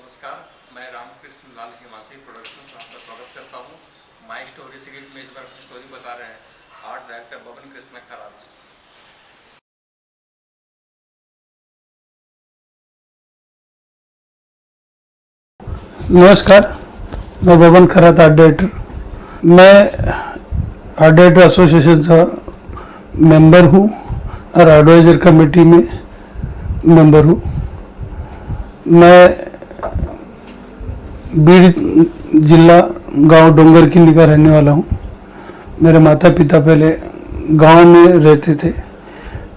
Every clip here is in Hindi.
नमस्कार, मैं रामकृष्ण लाल हिमांशी प्रोडक्शंस में आपका स्वागत करता हूँ। माई स्टोरी सीरीज में इस बार अपनी स्टोरी बता रहे हैं आर्ट डायरेक्टर बबन कृष्ण खराज। नमस्कार, मैं बबन खरात आर्ट डायरेक्टर। मैं आर्ट डायरेक्टर एसोसिएशन का मेंबर हूँ और एडवाइज़र कमेटी में मेंबर हूँ। मैं बीड़ जिला गांव डोंगरकिंडी का रहने वाला हूँ। मेरे माता पिता पहले गांव में रहते थे,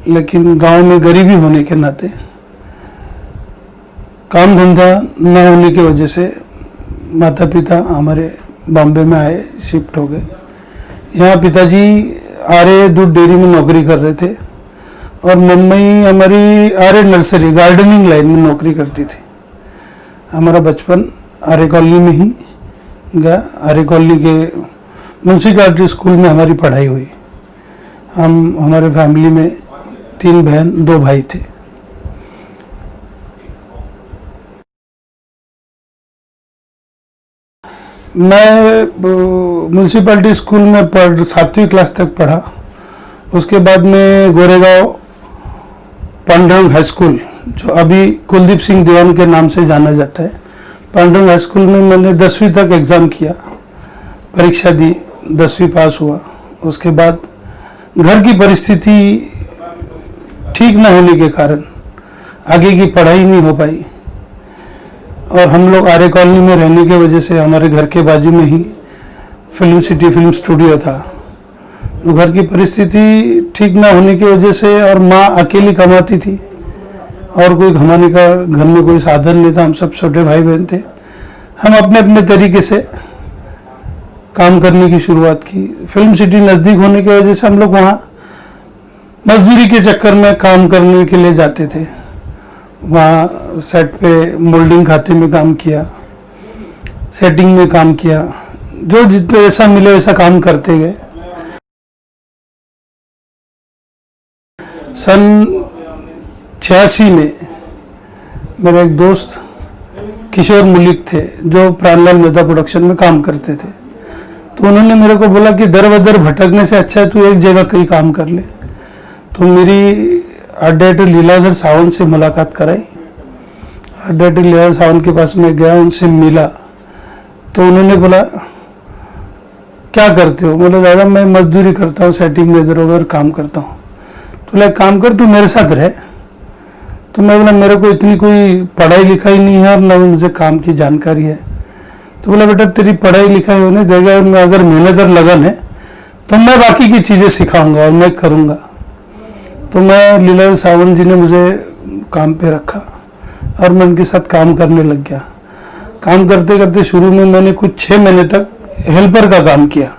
लेकिन गांव में गरीबी होने के नाते काम धंधा न होने की वजह से माता पिता हमारे बॉम्बे में आए, शिफ्ट हो गए। यहाँ पिताजी आर्य दूध डेयरी में नौकरी कर रहे थे और मम्मी हमारी आर्य नर्सरी गार्डनिंग लाइन में नौकरी करती थी। हमारा बचपन आर्य कॉलोनी में ही गया। आर्य कॉलोनी के म्यूनसिपैलिटी स्कूल में हमारी पढ़ाई हुई। हमारे फैमिली में 3 बहन 2 भाई थे। मैं म्यूनसिपैलिटी स्कूल में 7वीं क्लास तक पढ़ा। उसके बाद में गोरेगांव पांडुरंग हाई स्कूल, जो अभी कुलदीप सिंह दीवान के नाम से जाना जाता है, पांडुरंग हाई स्कूल में मैंने 10वीं तक एग्ज़ाम किया, परीक्षा दी, 10वीं पास हुआ। उसके बाद घर की परिस्थिति ठीक न होने के कारण आगे की पढ़ाई नहीं हो पाई और हम लोग आर्य कॉलोनी में रहने की वजह से हमारे घर के बाजू में ही फिल्म सिटी फिल्म स्टूडियो था। तो घर की परिस्थिति ठीक ना होने की वजह से और माँ अकेली कमाती थी और कोई कमाने का घर में कोई साधन नहीं था। हम सब छोटे भाई बहन थे। हम अपने अपने तरीके से काम करने की शुरुआत की। फिल्म सिटी नज़दीक होने की वजह से हम लोग वहाँ मजदूरी के चक्कर में काम करने के लिए जाते थे। वहाँ सेट पे मोल्डिंग खाते में काम किया, सेटिंग में काम किया, जो जितना जैसा मिले वैसा काम करते गए। सन 86 में मेरे एक दोस्त किशोर मुलिक थे जो प्राणलाल मेहता प्रोडक्शन में काम करते थे। तो उन्होंने मेरे को बोला कि दर बदर भटकने से अच्छा है तू एक जगह कहीं काम कर ले। तो मेरी आर्ट डायरेक्टर लीलाधर सावंत से मुलाकात कराई। आर्ट डायरेक्टर लीलाधर सावंत के पास मैं गया, उनसे मिला। तो उन्होंने बोला क्या करते हो? बोला दादा मैं मजदूरी करता हूँ, सेटिंग में इधर उधर काम करता हूँ। तो बोला काम कर, तू मेरे साथ रहे। तो मैं बोला मेरे को इतनी कोई पढ़ाई लिखाई नहीं है और ना मुझे काम की जानकारी है। तो बोला बेटा तेरी पढ़ाई लिखाई होने जगह में अगर मेहनत और लगन है तो मैं बाकी की चीज़ें सिखाऊंगा और मैं करूँगा। तो मैं लीलाधर सावंत जी ने मुझे काम पे रखा और मैं उनके साथ काम करने लग गया। काम करते करते शुरू में मैंने कुछ 6 महीने तक हेल्पर का काम किया।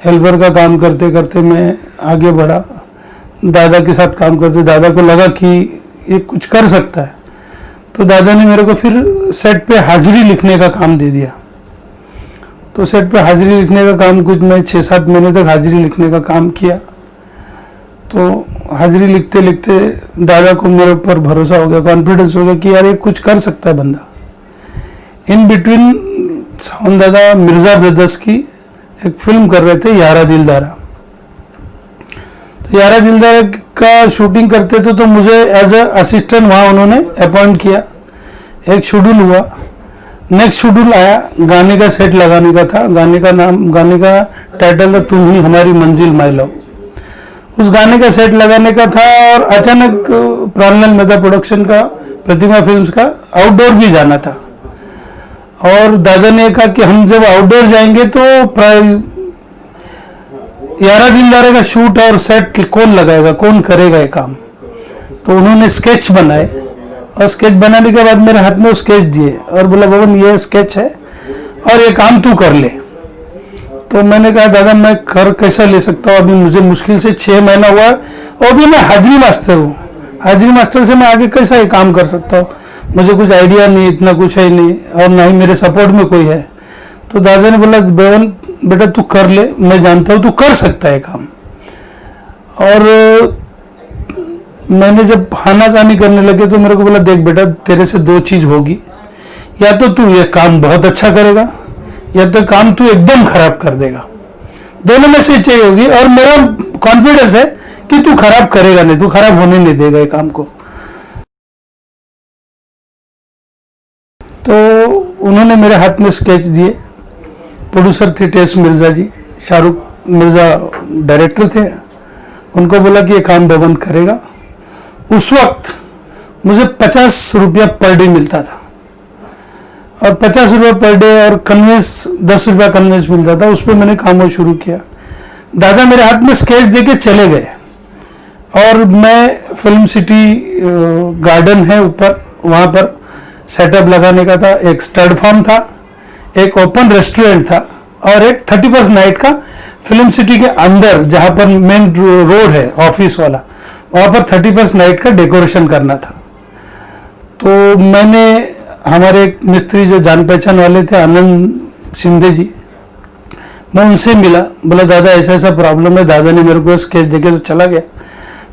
हेल्पर का काम करते करते मैं आगे बढ़ा। दादा के साथ काम करते दादा को लगा कि ये कुछ कर सकता है, तो दादा ने मेरे को फिर सेट पे हाजिरी लिखने का काम दे दिया। तो सेट पे हाजिरी लिखने का काम कुछ मैं 6-7 महीने तक हाजिरी लिखने का काम किया। तो हाजिरी लिखते लिखते दादा को मेरे ऊपर भरोसा हो गया, कॉन्फिडेंस हो गया कि यार ये कुछ कर सकता है बंदा। इन बिटवीन सावंत दादा मिर्जा ब्रदर्स की एक फिल्म कर रहे थे, यारा दिलदारा। तो यारा दिलदारा का शूटिंग करते थे तो मुझे एज ए असिस्टेंट वहाँ उन्होंने अपॉइंट किया। एक शेड्यूल हुआ, नेक्स्ट शेड्यूल आया, गाने का सेट लगाने का था। गाने का टाइटल था तुम ही हमारी मंजिल माय लव। उस गाने का सेट लगाने का था और अचानक प्राणलाल मेहता प्रोडक्शन का, प्रतिमा फिल्म्स का आउटडोर भी जाना था। और दादा ने कहा कि हम जब आउटडोर जाएंगे तो यारा दिलदारा का शूट और सेट कौन लगाएगा, कौन करेगा ये काम। तो उन्होंने स्केच बनाए और स्केच बनाने के बाद मेरे हाथ में वो स्केच दिए और बोला बबन ये स्केच है और ये काम तू कर ले। तो मैंने कहा दादा मैं कर कैसा ले सकता हूँ, अभी मुझे मुश्किल से 6 महीना हुआ और भी मैं हाजिरी मास्टर हूँ। हाजिरी मास्टर से मैं आगे कैसा ये काम कर सकता हूँ? मुझे कुछ आइडिया नहीं, इतना कुछ है नहीं और ना ही मेरे सपोर्ट में कोई है। तो दादा ने बोला बबन बेटा तू कर ले, मैं जानता हूँ तू कर सकता है काम। और मैंने जब खाना खानी करने लगे तो मेरे को बोला देख बेटा तेरे से 2 चीज़ होगी, या तो तू ये काम बहुत अच्छा करेगा या तो काम तू एकदम खराब कर देगा, दोनों में से चाहिए होगी। और मेरा कॉन्फिडेंस है कि तू खराब करेगा नहीं, तू खराब होने नहीं देगा ये काम को। तो उन्होंने मेरे हाथ में स्केच दिए। प्रोड्यूसर थे टेस मिर्जा जी, शाहरुख मिर्जा डायरेक्टर थे। उनको बोला कि ये काम बबन करेगा। उस वक्त मुझे 50 रुपया पर डे मिलता था और 50 रुपया पर डे और कन्वेंस 10 रुपया कन्वेंस मिलता था। उस पर मैंने काम शुरू किया। दादा मेरे हाथ में स्केच देके चले गए और मैं फिल्म सिटी गार्डन है ऊपर, वहाँ पर सेटअप लगाने का था। एक स्टड फार्म था, एक ओपन रेस्टोरेंट था और एक 31st नाइट का फिल्म सिटी के अंदर जहाँ पर मेन रोड है ऑफिस वाला, वहाँ पर 31st नाइट का डेकोरेशन करना था। तो मैंने हमारे एक मिस्त्री जो जान पहचान वाले थे आनंद शिंदे जी, मैं उनसे मिला, बोला दादा ऐसा ऐसा प्रॉब्लम है। दादा ने मेरे को स्केच देके तो चला गया।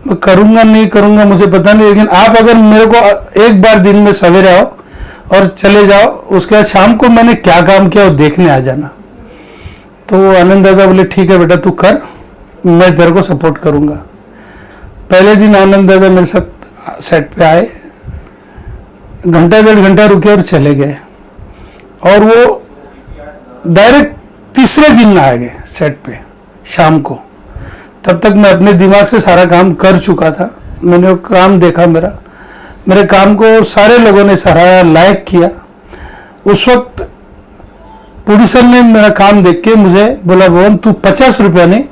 मैं करूँगा नहीं करूँगा मुझे पता नहीं, लेकिन आप अगर मेरे को एक बार दिन में सवेरे आओ और चले जाओ, उसके बाद शाम को मैंने क्या काम किया वो देखने आ जाना। तो आनंद दादा बोले ठीक है बेटा तू कर, मैं तेरे को सपोर्ट करूँगा। पहले दिन आनंद दादा मेरे साथ सेट पे आए, घंटा 1.5 घंटा रुके और चले गए। और वो डायरेक्ट तीसरे दिन आ गए सेट पे शाम को। तब तक मैं अपने दिमाग से सारा काम कर चुका था। मैंने वो काम देखा, मेरे काम को सारे लोगों ने सराहा, लाइक किया। उस वक्त प्रोड्यूसर ने मेरा काम देख के मुझे बोला भवन तू 50 रुपया नहीं,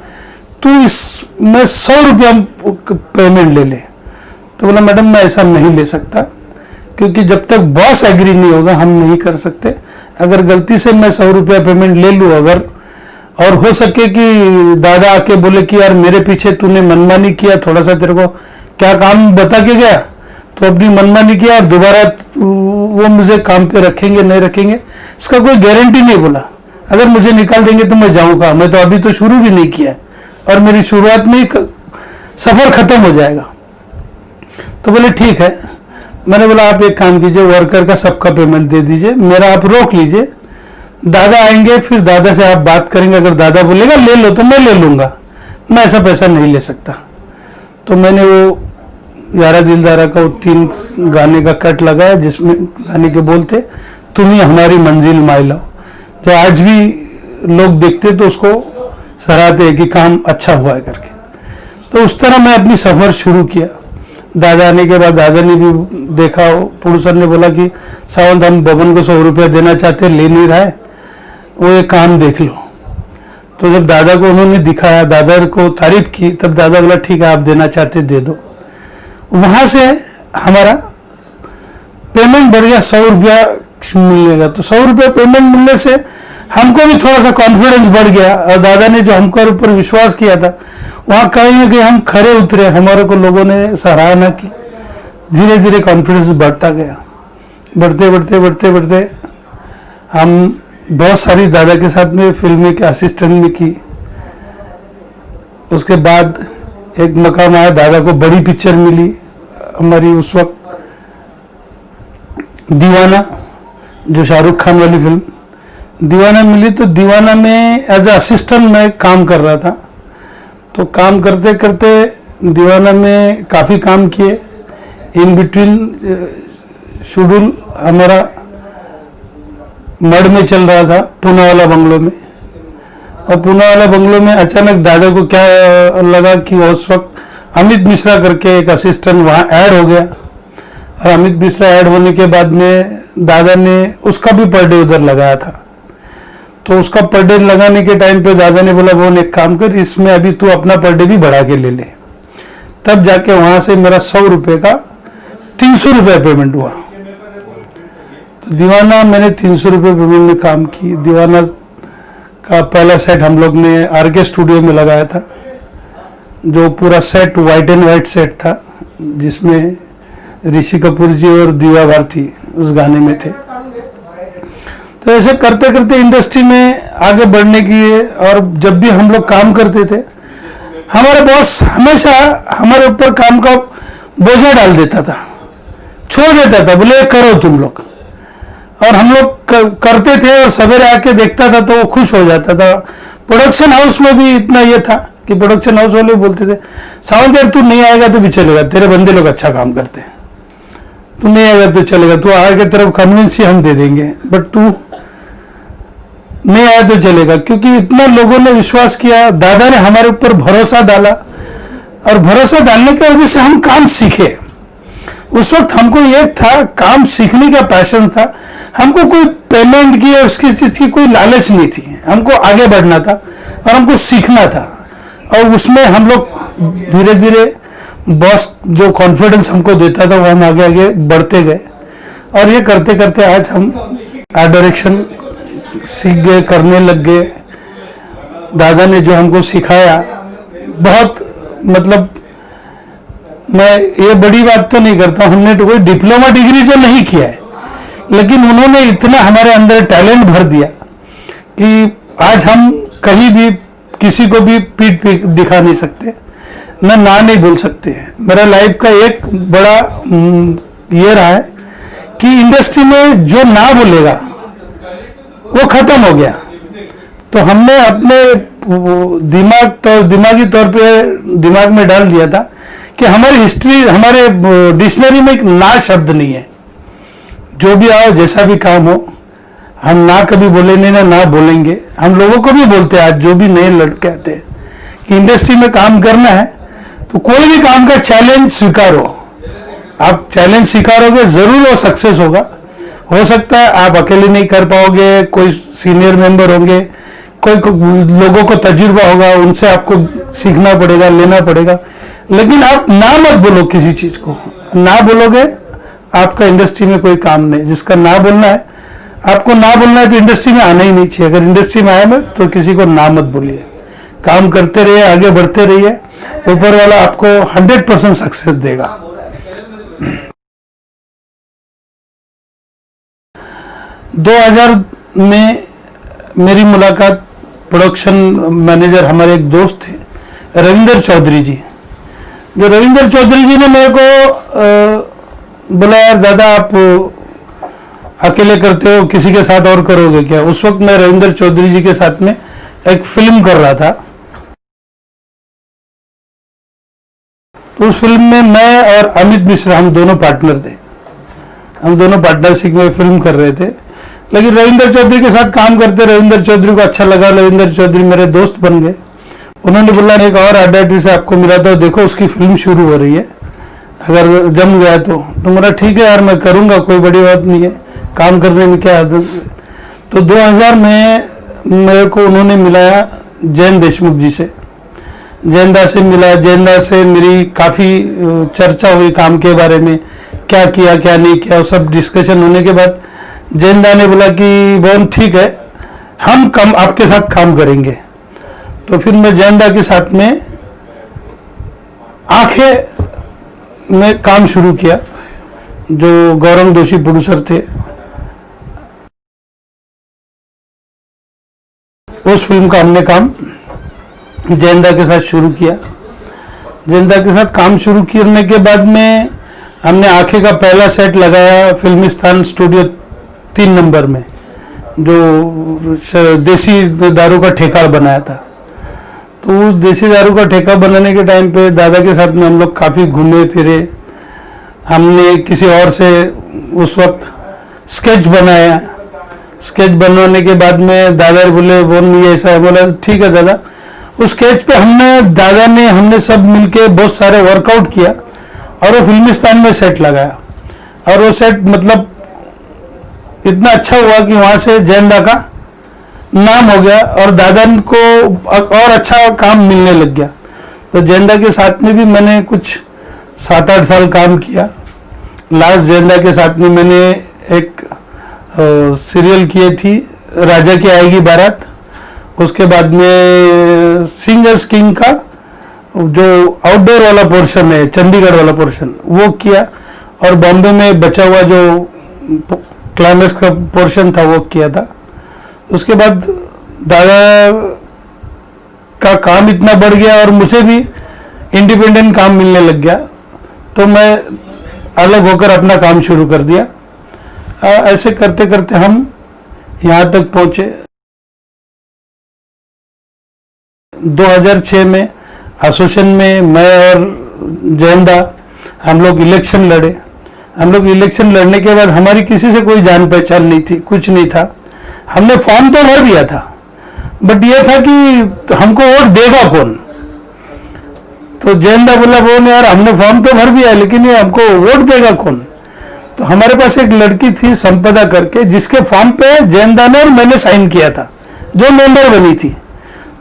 तू इसमें 100 रुपया पेमेंट ले ले। तो बोला मैडम मैं ऐसा नहीं ले सकता, क्योंकि जब तक बॉस एग्री नहीं होगा हम नहीं कर सकते। अगर गलती से मैं 100 रुपया पेमेंट ले लूँ अगर, और हो सके कि दादा आके बोले कि यार मेरे पीछे तूने मनमानी किया, थोड़ा सा तेरे को क्या काम बता के गया तो अपनी मनमानी किया और दोबारा वो मुझे काम पे रखेंगे नहीं रखेंगे इसका कोई गारंटी नहीं। बोला अगर मुझे निकाल देंगे तो मैं जाऊँगा, मैं तो अभी तो शुरू भी नहीं किया और मेरी शुरुआत में ही सफ़र ख़त्म हो जाएगा। तो बोले ठीक है। मैंने बोला आप एक काम कीजिए, वर्कर का सबका पेमेंट दे दीजिए, मेरा आप रोक लीजिए, दादा आएंगे फिर दादा से आप बात करेंगे, अगर दादा बोलेगा ले लो तो मैं ले लूँगा, मैं ऐसा पैसा नहीं ले सकता। तो मैंने वो यारा दिलदारा का वो 3 गाने का कट लगाया जिसमें गाने के बोल थे तुम ही हमारी मंजिल माइलो, जो आज भी लोग देखते तो उसको सराहते हैं कि काम अच्छा हुआ है करके। तो उस तरह मैं अपनी सफ़र शुरू किया। दादा आने के बाद दादा ने भी देखा, प्रोड्यूसर ने बोला कि सावंत हम बबन को 100 रुपया देना चाहते, ले नहीं रहा है, वो ये काम देख लो। तो जब दादा को उन्होंने दिखाया, दादा को तारीफ की, तब दादा बोला ठीक है आप देना चाहते दे दो। वहाँ से हमारा पेमेंट बढ़ गया, 100 रुपया मिलेगा। तो 100 रुपया पेमेंट मिलने से हमको भी थोड़ा सा कॉन्फिडेंस बढ़ गया और दादा ने जो हमको ऊपर विश्वास किया था वहाँ कहीं ना कहीं हम खरे उतरे, हमारे को लोगों ने सराहना की। धीरे धीरे कॉन्फिडेंस बढ़ता गया, बढ़ते बढ़ते बढ़ते बढ़ते हम बहुत सारी दादा के साथ में फिल्में के असिस्टेंट में की। उसके बाद एक मकाम आया, दादा को बड़ी पिक्चर मिली हमारी उस वक्त दीवाना, जो शाहरुख खान वाली फिल्म दीवाना मिली। तो दीवाना में एज ए असिस्टेंट मैं काम कर रहा था। तो काम करते करते दीवाना में काफ़ी काम किए। इन बिटवीन शेड्यूल हमारा मड में चल रहा था, पूना वाला बंगलो में। और पूना वाला बंगलो में अचानक दादा को क्या लगा कि उस वक्त अमित मिश्रा करके एक असिस्टेंट वहाँ ऐड हो गया। और अमित मिश्रा ऐड होने के बाद में दादा ने उसका भी पर डे उधर लगाया था। तो उसका पर डे लगाने के टाइम पे दादा ने बोला वो एक काम कर, इसमें अभी तू अपना पर डे भी बढ़ा के ले ले। तब जाके वहाँ से मेरा 100 रुपये का 300 रुपये पेमेंट हुआ। तो दीवाना मैंने 300 रुपये पेमेंट में काम की। दीवाना का पहला सेट हम लोग ने आरके स्टूडियो में लगाया था, जो पूरा set white and white set था, जिसमें ऋषि कपूर जी और दिव्या भारती उस गाने में थे। तो ऐसे करते करते इंडस्ट्री में आगे बढ़ने की, और जब भी हम लोग काम करते थे हमारे बॉस हमेशा हमारे ऊपर काम का बोझा डाल देता था, छोड़ देता था, बोले करो तुम लोग। और हम लोग करते थे और सवेरे आके देखता था तो वो खुश हो जाता था। प्रोडक्शन हाउस में भी इतना ये था कि प्रोडक्शन हाउस वाले बोलते थे सावंत यार तू नहीं आएगा तो भी चलेगा, तेरे बंदे लोग अच्छा काम करते हैं, तू नहीं आएगा तो चलेगा, तू आएगा तेरे को कन्विंस ही हम दे देंगे, बट तू नहीं आया तो चलेगा। क्योंकि इतना लोगों ने विश्वास किया, दादा ने हमारे ऊपर भरोसा डाला और भरोसा डालने की वजह से हम काम सीखे। उस वक्त हमको ये था काम सीखने का पैशन था, हमको कोई पेमेंट की और उसकी चीज की कोई लालच नहीं थी, हमको आगे बढ़ना था और हमको सीखना था। और उसमें हम लोग धीरे धीरे बॉस जो कॉन्फिडेंस हमको देता था वो हम आगे आगे बढ़ते गए और ये करते करते आज हम आर्ट डायरेक्शन सीख गए, करने लग गए। दादा ने जो हमको सिखाया बहुत, मतलब मैं ये बड़ी बात तो नहीं करता, हमने तो कोई डिप्लोमा डिग्री जो नहीं किया है, लेकिन उन्होंने इतना हमारे अंदर टैलेंट भर दिया कि आज हम कहीं भी किसी को भी पीठ दिखा नहीं सकते, ना नहीं बोल सकते हैं। मेरा लाइफ का एक बड़ा ये रहा है कि इंडस्ट्री में जो ना बोलेगा वो खत्म हो गया। तो हमने अपने दिमागी तौर पे दिमाग में डाल दिया था कि हमारी हिस्ट्री, हमारे डिक्शनरी में एक ना शब्द नहीं है। जो भी आओ, जैसा भी काम हो, हम ना कभी बोलेंगे ना बोलेंगे। हम लोगों को भी बोलते हैं, आज जो भी नए लड़के आते हैं कि इंडस्ट्री में काम करना है तो कोई भी काम का चैलेंज स्वीकारो। आप चैलेंज स्वीकारोगे जरूर वो सक्सेस होगा। हो सकता है आप अकेले नहीं कर पाओगे, कोई सीनियर मेंबर होंगे, कोई लोगों को तजुर्बा होगा, उनसे आपको सीखना पड़ेगा, लेना पड़ेगा। लेकिन आप ना मत बोलो, किसी चीज को ना बोलोगे आपका इंडस्ट्री में कोई काम नहीं। जिसका ना बोलना है, आपको ना बोलना है तो इंडस्ट्री में आना ही नहीं चाहिए। अगर इंडस्ट्री में आए मत तो किसी को ना मत बोलिए, काम करते रहिए, आगे बढ़ते रहिए, ऊपर वाला आपको 100% सक्सेस देगा। 2000 में मेरी मुलाकात प्रोडक्शन मैनेजर हमारे एक दोस्त थे रविंदर चौधरी जी। जो रविंदर चौधरी जी ने मेरे को बोला यार दादा आप अकेले करते हो, किसी के साथ और करोगे क्या? उस वक्त मैं रविंदर चौधरी जी के साथ में एक फिल्म कर रहा था। तो उस फिल्म में मैं और अमित मिश्रा हम दोनों पार्टनर थे। हम दोनों पार्टनरशिप में फिल्म कर रहे थे। लेकिन रविंदर चौधरी के साथ काम करते रविंदर चौधरी को अच्छा लगा, रविंदर चौधरी मेरे दोस्त बन गए। उन्होंने बोला एक और आर्टिस्ट से आपको मिला था, देखो उसकी फिल्म शुरू हो रही है, अगर जम गया तो मेरा ठीक है यार मैं करूँगा, कोई बड़ी बात नहीं है, काम करने में क्या आदत। तो 2000 में मेरे को उन्होंने मिलाया जैन देशमुख जी से, जैनदा से मिला। जैनदा से मेरी काफ़ी चर्चा हुई काम के बारे में, क्या किया क्या नहीं किया, सब डिस्कशन होने के बाद जैनदा ने बोला कि बोन ठीक है हम कम आपके साथ काम करेंगे। तो फिर मैं जैनदा के साथ में आंखें में काम शुरू किया, जो गौरंग दोषी प्रोड्यूसर थे। उस फिल्म का हमने काम जैनदा के साथ शुरू किया। जैनदा के साथ काम शुरू करने के बाद में हमने आंखें का पहला सेट लगाया फिल्मिस्तान स्टूडियो 3 नंबर में, जो देसी दारू का ठेका बनाया था। तो उस देसी दारू का ठेका बनाने के टाइम पे दादा के साथ में हम लोग काफ़ी घूमे फिरे। हमने किसी और से उस वक्त स्केच बनाया। स्केच बनवाने के बाद में दादा बोले बोल ये ऐसा है, बोला ठीक है दादा। उस स्केच पे हमने सब मिलके बहुत सारे वर्कआउट किया और वो फिल्मिस्तान में सेट लगाया। और वो सेट मतलब इतना अच्छा हुआ कि वहाँ से जैनदा का नाम हो गया और दादा को और अच्छा काम मिलने लग गया। तो जैनदा के साथ में भी मैंने कुछ 7-8 साल काम किया। लास्ट जैनदा के साथ में मैंने एक सीरियल किए थी राजा की आएगी बारात। उसके बाद में सिंगर्स किंग का जो आउटडोर वाला पोर्शन है, चंडीगढ़ वाला पोर्शन, वो किया। और बॉम्बे में बचा हुआ जो क्लाइमेक्स का पोर्शन था वो किया था। उसके बाद दादा का काम इतना बढ़ गया और मुझे भी इंडिपेंडेंट काम मिलने लग गया, तो मैं अलग होकर अपना काम शुरू कर दिया। ऐसे करते करते हम यहाँ तक पहुँचे। 2006 में एसोसिएशन में मैं और जयंदा हम लोग इलेक्शन लड़े। हम लोग इलेक्शन लड़ने के बाद हमारी किसी से कोई जान पहचान नहीं थी, कुछ नहीं था। हमने फॉर्म तो भर दिया था, बट ये था कि हमको वोट देगा कौन। तो जयंदा बोला बोल यार हमने फॉर्म तो भर दिया लेकिन ये हमको वोट देगा कौन। तो हमारे पास एक लड़की थी संपदा करके, जिसके फॉर्म पे जयंदा ने और मैंने साइन किया था, जो मेंबर बनी थी।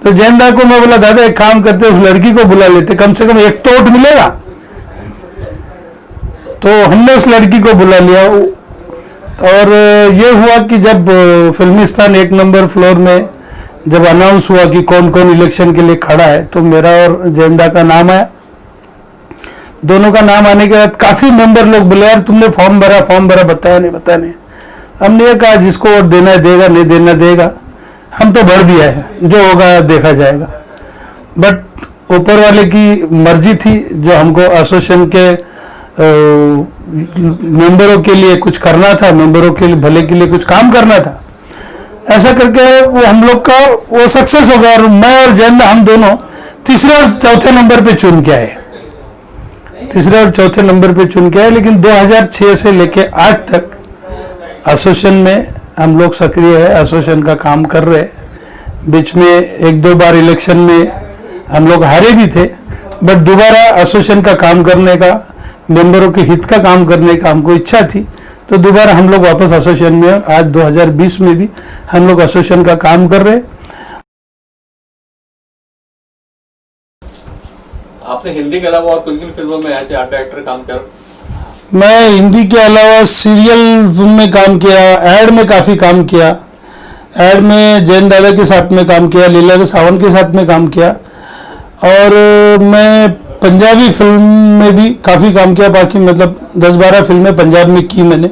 तो जयंदा को मैं बोला दादा एक काम करते उस लड़की को बुला लेते, कम से कम एक तो वोट मिलेगा। तो हमने उस लड़की को बुला लिया और ये हुआ कि जब फिल्मिस्तान 1 नंबर फ्लोर में जब अनाउंस हुआ कि कौन कौन इलेक्शन के लिए खड़ा है, तो मेरा और जयंदा का नाम आया। दोनों का नाम आने के बाद काफ़ी मेंबर लोग बोले यार तुमने फॉर्म भरा बताया नहीं। हमने ये कहा जिसको वोट देना है देगा, नहीं देना देगा, हम तो भर दिया है, जो होगा देखा जाएगा। बट ऊपर वाले की मर्जी थी, जो हमको एसोसिएशन के मेंबरों के लिए कुछ करना था, मेंबरों के भले के लिए कुछ काम करना था। ऐसा करके वो हम लोग का वो सक्सेस हो गया और मैं और जयंदा हम दोनों तीसरे और चौथे नंबर पे चुन के आए। लेकिन 2006 से लेके आज तक एसोसिएशन में हम लोग सक्रिय है, एसोसिएशन का काम कर रहे हैं। बीच में 1-2 बार इलेक्शन में हम लोग हारे भी थे, बट दोबारा एसोसिएशन का काम करने का, मेंबरों के हित का काम करने का हमको इच्छा थी, तो दोबारा हम लोग वापस एसोसिएशन में, और आज 2020 में भी हम लोग एसोसिएशन का काम कर रहे हैं। आपने हिंदी के अलावा और किन फिल्मों में ऐसे आर्ट डायरेक्टर काम कर? मैं हिंदी के अलावा सीरियल फिल्म में काम किया, एड में काफ़ी काम किया। एड में जैन दादा के साथ में काम किया, लीला सावन के साथ में काम किया, और मैं पंजाबी फिल्म में भी काफ़ी काम किया। बाकी मतलब 10-12 फिल्में पंजाब में की मैंने।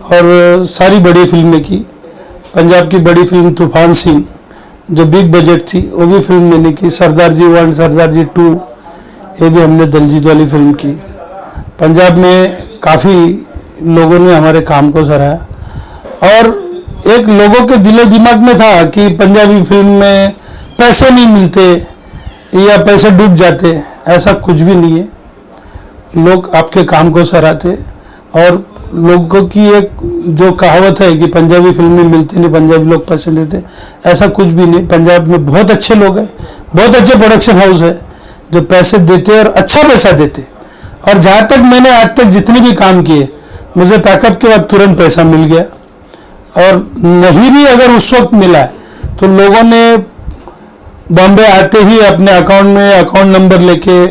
और सारी बड़ी फिल्में की। पंजाब की बड़ी फिल्म तूफान सिंह जो बिग बजट थी, वो भी फिल्म मैंने की। सरदार जी 1, सरदार जी 2, ये भी हमने दलजीत वाली फिल्म की। पंजाब में काफ़ी लोगों ने हमारे काम को सराहा, और एक लोगों के दिलो दिमाग में था कि पंजाबी फिल्म में पैसे नहीं मिलते या पैसे डूब जाते। ऐसा कुछ भी नहीं है, लोग आपके काम को सराहते। और लोगों की एक जो कहावत है कि पंजाबी फिल्में मिलती नहीं, पंजाबी लोग पैसे देते, ऐसा कुछ भी नहीं। पंजाब में बहुत अच्छे लोग हैं, बहुत अच्छे प्रोडक्शन हाउस है जो पैसे देते और अच्छा पैसा देते। और जहाँ तक मैंने आज तक जितने भी काम किए, मुझे पैकअप के बाद तुरंत पैसा मिल गया। और नहीं भी अगर उस वक्त मिला है तो लोगों ने बॉम्बे आते ही अपने अकाउंट में अकाउंट नंबर लेके,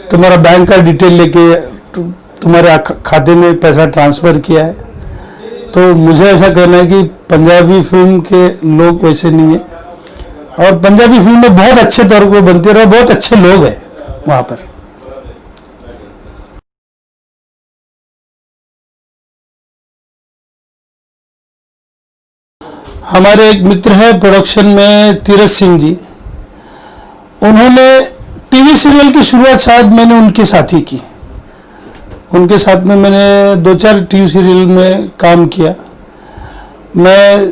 तुम्हारा बैंक का डिटेल लेके तुम्हारे खाते में पैसा ट्रांसफ़र किया है। तो मुझे ऐसा कहना है कि पंजाबी फिल्म के लोग वैसे नहीं है, और पंजाबी फिल्में बहुत अच्छे तौर पर बनती है और बहुत अच्छे लोग हैं वहाँ पर। हमारे एक मित्र है प्रोडक्शन में, तीरथ सिंह जी, उन्होंने टीवी सीरियल की शुरुआत शायद मैंने उनके साथ ही की। उनके साथ में मैंने 2-4 टीवी सीरियल में काम किया। मैं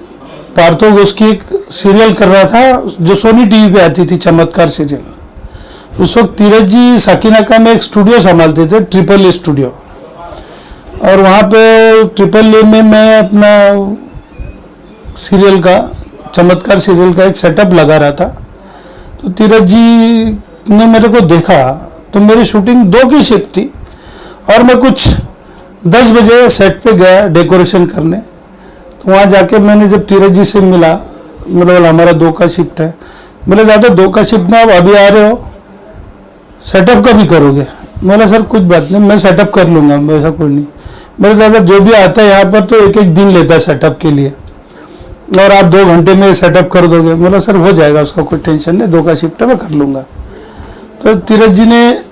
पार्थो घोष की एक सीरियल कर रहा था जो सोनी टीवी पे आती थी, चमत्कार सीरियल। उस वक्त तीरथ जी साकिनाका में एक स्टूडियो संभालते थे, ट्रिपल ए स्टूडियो, और वहाँ पे ट्रिपल ए में मैं अपना सीरियल का, चमत्कार सीरियल का एक सेटअप लगा रहा था। तो तीरथ जी ने मेरे को देखा, तो मेरी शूटिंग 2 की शिफ्ट थी और मैं कुछ 10 बजे सेट पे गया डेकोरेशन करने। तो वहाँ जाके मैंने जब तीरथ जी से मिला, बोला हमारा 2 का शिफ्ट है। बोले दादा 2 का शिफ्ट में आप अभी आ रहे हो, सेटअप का भी करोगे? बोला सर कुछ बात नहीं, मैं सेटअप कर लूँगा, ऐसा कोई नहीं। बोले दादा जो भी आता है यहाँ पर तो 1-1 दिन लेता है सेटअप के लिए, और आप 2 घंटे में सेटअप कर दोगे? बोला सर हो जाएगा, उसका कोई टेंशन नहीं, 2 का शिफ्ट है, मैं कर लूँगा। तो तीरथ जी ने,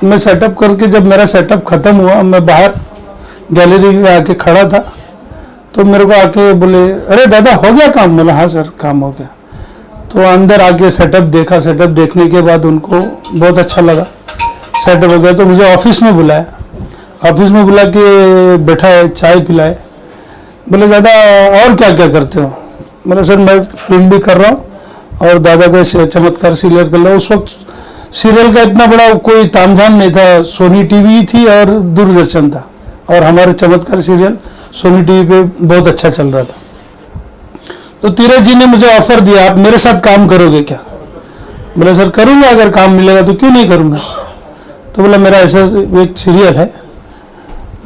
मैं सेटअप करके जब मेरा सेटअप ख़त्म हुआ, मैं बाहर गैलरी में आके खड़ा था, तो मेरे को आके बोले, अरे दादा हो गया काम? बोला हाँ सर काम हो गया। तो अंदर आके सेटअप देखा, सेटअप देखने के बाद उनको बहुत अच्छा लगा, सेटअप हो गया। तो मुझे ऑफिस में बुलाया, ऑफिस में बुला के बैठाए, चाय पिलाए। बोले दादा और क्या क्या करते हो? बोले सर मैं फिल्म भी कर रहा हूँ और दादा का चमत्कार सीरियल कर रहा हूँ। उस वक्त सीरियल का इतना बड़ा कोई तामझाम नहीं था, सोनी टीवी थी और दूरदर्शन था, और हमारे चमत्कार सीरियल सोनी टीवी पे बहुत अच्छा चल रहा था। तो तीरथ जी ने मुझे ऑफर दिया, आप मेरे साथ काम करोगे क्या? बोला सर करूँगा, अगर काम मिलेगा तो क्यों नहीं करूँगा। तो बोला मेरा ऐसा एक सीरियल है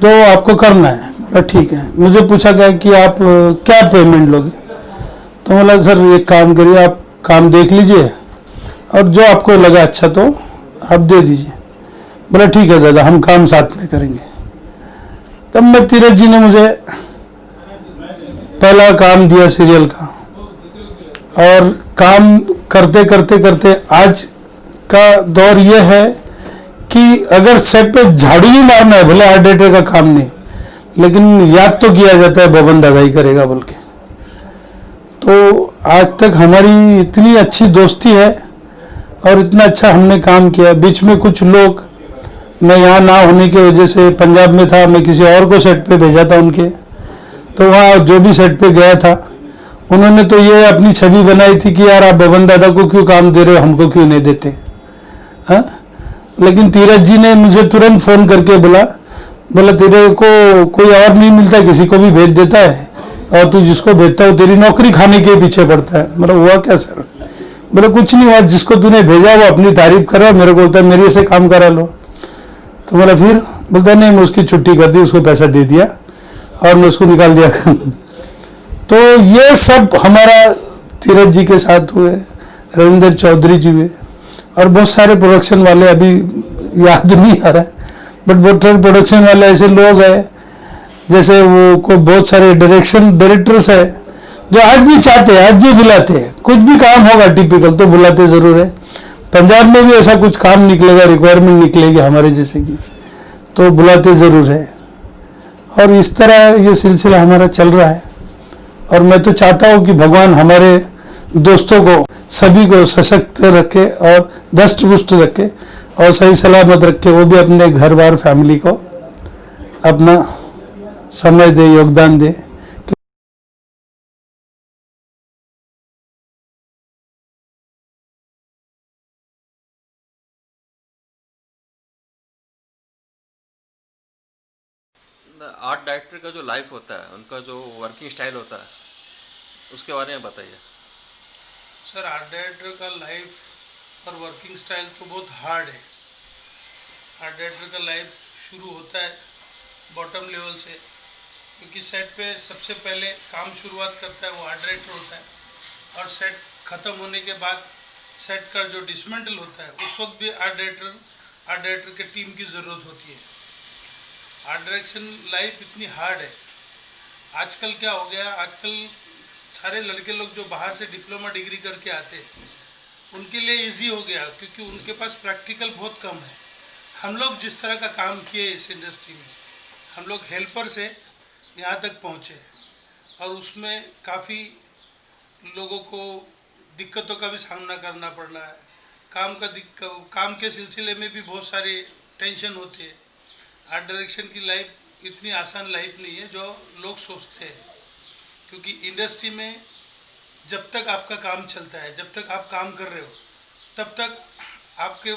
तो आपको करना है। बोला ठीक है। मुझे पूछा गया कि आप क्या पेमेंट लोगे? तो बोला सर एक काम करिए, आप काम देख लीजिए और जो आपको लगा अच्छा तो आप दे दीजिए। बोला ठीक है दादा, हम काम साथ में करेंगे। तब मैं तीरथ जी ने मुझे पहला काम दिया सीरियल का, और काम करते करते करते आज का दौर यह है कि अगर सेट पे झाड़ू भी मारना है, भले आर्ट डायरेक्टर का काम नहीं, लेकिन याद तो किया जाता है बबन दादा ही करेगा बोल के। तो आज तक हमारी इतनी अच्छी दोस्ती है और इतना अच्छा हमने काम किया। बीच में कुछ लोग, मैं यहाँ ना होने की वजह से पंजाब में था, मैं किसी और को सेट पे भेजा था उनके, तो वहाँ जो भी सेट पे गया था उन्होंने तो ये अपनी छवि बनाई थी कि यार आप बबन दादा को क्यों काम दे रहे हो, हमको क्यों नहीं देते। हाँ, लेकिन तीरथ जी ने मुझे तुरंत फ़ोन करके बोला तेरे को कोई और नहीं मिलता, किसी को भी भेज देता है, और तू जिसको भेजता हो तेरी नौकरी खाने के पीछे पड़ता है। मतलब हुआ क्या सर? बोले कुछ नहीं हुआ, जिसको तूने भेजा वो अपनी तारीफ कर रहा है, मेरे को बोलता है मेरे से काम करा लो। तो बोला फिर? बोलता नहीं, मैं उसकी छुट्टी कर दी, उसको पैसा दे दिया और मैं उसको निकाल दिया। तो ये सब हमारा तीरथ जी के साथ हुए, रविंदर चौधरी जी हुए, और बहुत सारे प्रोडक्शन वाले, अभी याद नहीं आ रहा है, बट बहुत सारे प्रोडक्शन वाले ऐसे लोग हैं, जैसे वो को बहुत सारे डायरेक्टर्स है जो आज भी चाहते हैं, आज भी बुलाते हैं, कुछ भी काम होगा टिपिकल तो बुलाते ज़रूर है। पंजाब में भी ऐसा कुछ काम निकलेगा, रिक्वायरमेंट निकलेगी हमारे जैसे की, तो बुलाते ज़रूर है। और इस तरह ये सिलसिला हमारा चल रहा है, और मैं तो चाहता हूँ कि भगवान हमारे दोस्तों को, सभी को सशक्त रखे और दष्ट पुष्ट रखे और सही सलामत रखे, वो भी अपने घर बार फैमिली को अपना समय दे, योगदान दे। आर्ट डायरेक्टर का जो लाइफ होता है, उनका जो वर्किंग स्टाइल होता है, उसके बारे में बताइए। सर आर्ट डायरेक्टर का लाइफ और वर्किंग स्टाइल तो बहुत हार्ड है। आर्ट डायरेक्टर का लाइफ शुरू होता है बॉटम लेवल से, क्योंकि सेट पे सबसे पहले काम शुरुआत करता है वो आर्ट डायरेक्टर होता है, और सेट ख़त्म होने के बाद सेट का जो डिसमेंटल होता है उस वक्त भी आर्ट डायरेक्टर के टीम की ज़रूरत होती है। आर्ट डायरेक्शन लाइफ इतनी हार्ड है। आजकल क्या हो गया, आजकल सारे लड़के लोग जो बाहर से डिप्लोमा डिग्री करके आते हैं उनके लिए इजी हो गया, क्योंकि उनके पास प्रैक्टिकल बहुत कम है। हम लोग जिस तरह का काम किए इस इंडस्ट्री में, हम लोग हेल्पर से यहाँ तक पहुँचे, और उसमें काफ़ी लोगों को दिक्कतों का भी सामना करना पड़ रहा है। काम के सिलसिले में भी बहुत सारे टेंशन होते हैं। आर्ट डायरेक्शन की लाइफ इतनी आसान लाइफ नहीं है जो लोग सोचते हैं, क्योंकि इंडस्ट्री में जब तक आपका काम चलता है, जब तक आप काम कर रहे हो, तब तक आपके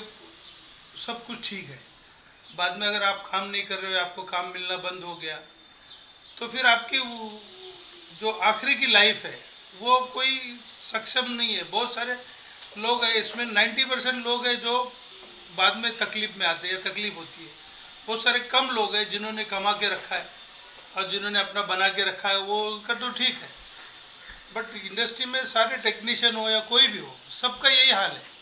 सब कुछ ठीक है। बाद में अगर आप काम नहीं कर रहे हो, आपको काम मिलना बंद हो गया, तो फिर आपकी जो आखिरी की लाइफ है वो कोई सक्षम नहीं है। बहुत सारे लोग हैं इसमें, 90% लोग हैं जो बाद में तकलीफ़ में आते हैं या तकलीफ़ होती है। बहुत सारे कम लोग हैं जिन्होंने कमा के रखा है और जिन्होंने अपना बना के रखा है, वो उनका तो ठीक है। बट इंडस्ट्री में सारे टेक्नीशियन हो या कोई भी हो, सबका यही हाल है।